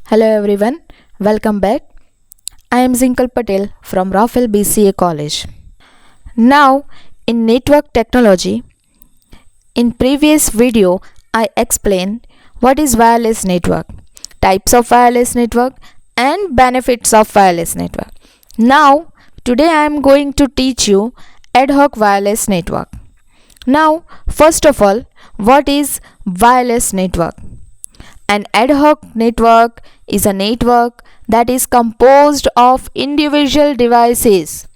Hello everyone, welcome back. I am Zinkal Patel from Rafael BCA College. Now, in network technology, in previous video I explained what is wireless network, types of wireless network and benefits of wireless network. Now, today I am going to teach you ad hoc wireless network. Now, first of all, what is wireless network? An ad hoc network is a network that is composed of individual devices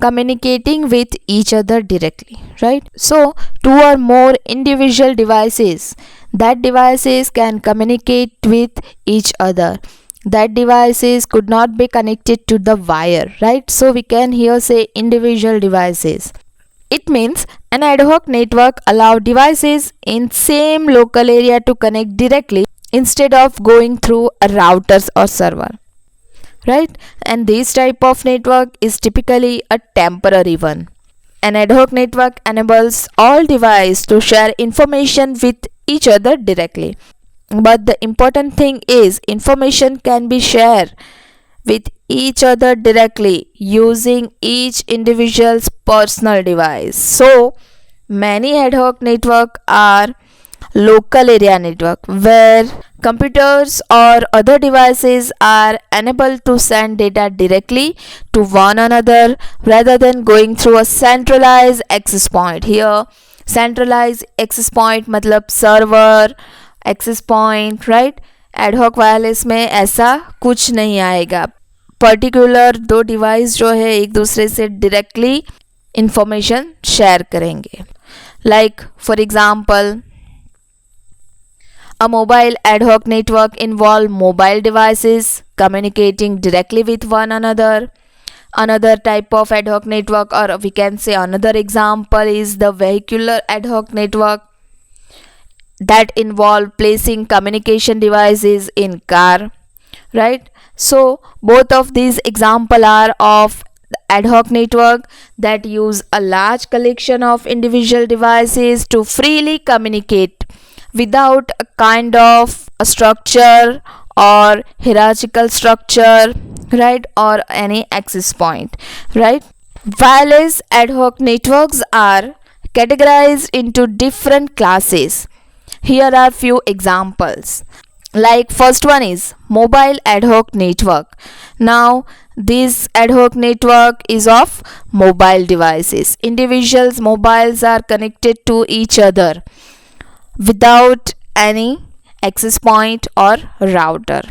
communicating with each other directly, right? So, two or more individual devices, that devices can communicate with each other. That devices could not be connected to the wire, right? So, we can here say individual devices. It means an ad hoc network allows devices in same local area to connect directly instead of going through a routers or server, right? And this type of network is typically a temporary one. An ad hoc network enables all devices to share information with each other directly, but the important thing is information can be shared with each other directly using each individual's personal device. So many ad hoc network are local area network where computers or other devices are unable to send data directly to one another rather than going through a centralized access point. Here centralized access point मतलब server access point, right? Ad hoc wireless में ऐसा कुछ नहीं आएगा. Particular दो device जो है एक दूसरे से डायरेक्टली इंफॉर्मेशन शेयर करेंगे. Like for example, a mobile ad hoc network involves mobile devices communicating directly with one another. Another type of ad hoc network, or we can say another example, is the vehicular ad hoc network that involve placing communication devices in car, right? So both of these examples are of ad hoc network that use a large collection of individual devices to freely communicate without a kind of a structure or hierarchical structure, right, or any access point, right? Wireless ad hoc networks are categorized into different classes. Here are few examples. Like first one is mobile ad hoc network. Now this ad hoc network is of mobile devices. Individuals' mobiles are connected to each other without any access point or router.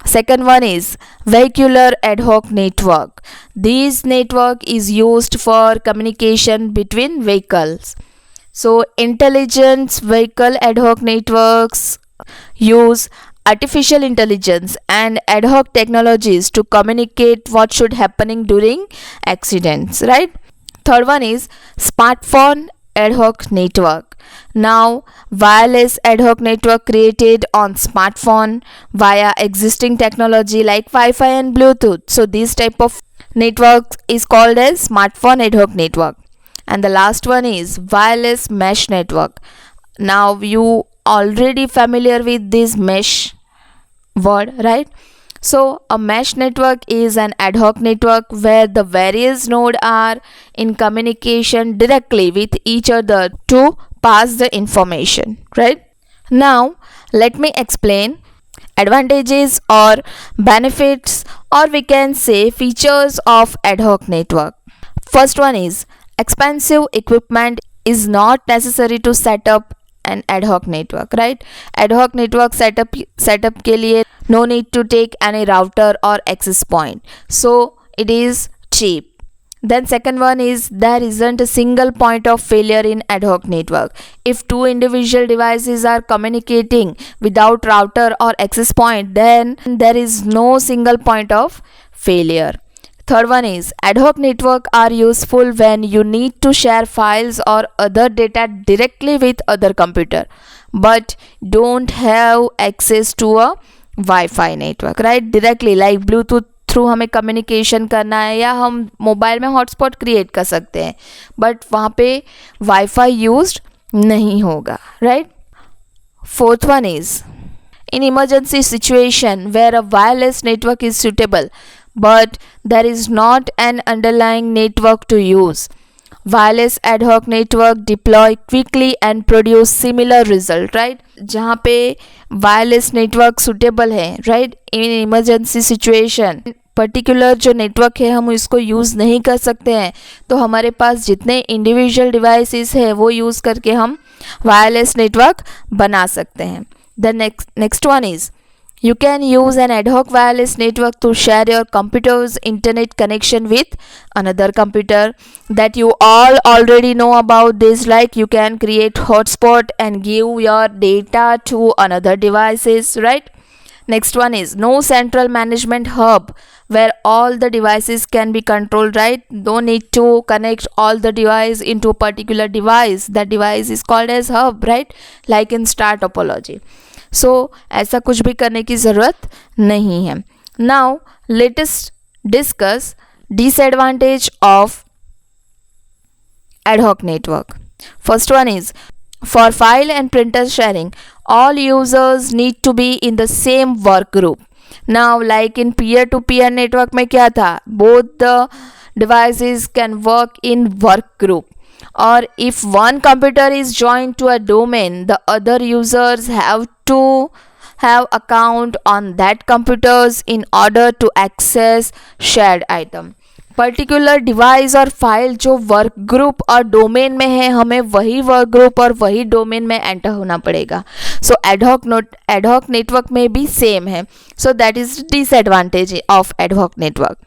Second one is vehicular ad hoc network. This network is used for communication between vehicles. So intelligent vehicle ad hoc networks use artificial intelligence and ad hoc technologies to communicate what should happening during accidents, right? Third one is smartphone ad hoc network. Now wireless ad hoc network created on smartphone via existing technology like Wi-Fi and Bluetooth. So this type of network is called as smartphone ad hoc network. And the last one is wireless mesh network. Now you already familiar with this mesh word, right? So a mesh network is an ad hoc network where the various nodes are in communication directly with each other to pass the information, right? Now let me explain advantages or benefits, or we can say features of ad hoc network. First one is expensive equipment is not necessary to set up an ad hoc network, right? Ad hoc network setup के लिए no need to take any router or access point, so it is cheap. Then second one is there isn't a single point of failure in ad hoc network. If two individual devices are communicating without router or access point, then there is no single point of failure. Third one is ad hoc network are useful when you need to share files or other data directly with other computer but don't have access to a Wi-Fi network, right? Directly like Bluetooth through हमें communication करना है या हम mobile में hotspot create कर सकते हैं but वहाँ पे वाईफाई यूज्ड नहीं होगा, right? Fourth one is In emergency situation where a wireless network is suitable, but there is not an underlying network to use, wireless ad hoc network deploy quickly and produce similar result, right? जहाँ पे wireless network suitable है, right, in emergency situation particular जो network है हम इसको use नहीं कर सकते हैं, तो हमारे पास जितने इंडिविजुअल डिवाइसेस है वो यूज़ करके हम वायरलेस नेटवर्क बना सकते हैं. The next one is you can use an ad hoc wireless network to share your computer's internet connection with another computer. That you all already know about this, like you can create hotspot and give your data to another devices, right? Next one is no central management hub where all the devices can be controlled, right? Don't need to connect all the device into a particular device. That device is called as hub, right? Like in star topology. सो ऐसा कुछ भी करने की ज़रूरत नहीं है. Now latest discuss disadvantage of ad hoc network. First one is for file and printer sharing, all users need to be in the same work group. Now like in peer-to-peer network में क्या था, both the devices can work in work group. Or if one computer is joined to a domain, the other users have to have account on that computers in order to access shared item. Particular device और file जो work group और domain में है, हमें वही work group और वही domain में एंटर होना पड़ेगा. सो एडहॉक नेटवर्क में भी सेम है. So that is disadvantage of ad hoc network.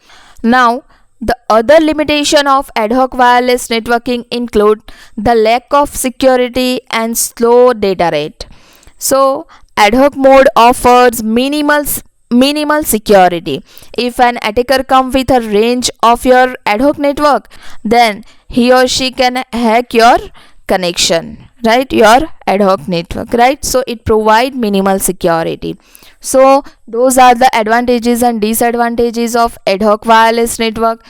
Now the other limitation of ad hoc wireless networking include the lack of security and slow data rate. So ad hoc mode offers minimal security. If an attacker comes with a range of your ad hoc network, then he or she can hack your connection, right, your ad hoc network, right? So it provide minimal security. So those are the advantages and disadvantages of ad hoc wireless network.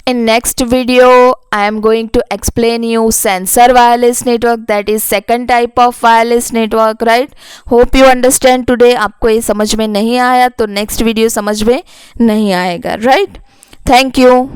In next video I am going to explain you sensor wireless network, that is second type of wireless network, right? Hope you understand today. आपको ये समझ में नहीं आया तो next video समझ में नहीं आएगा, right? Thank you.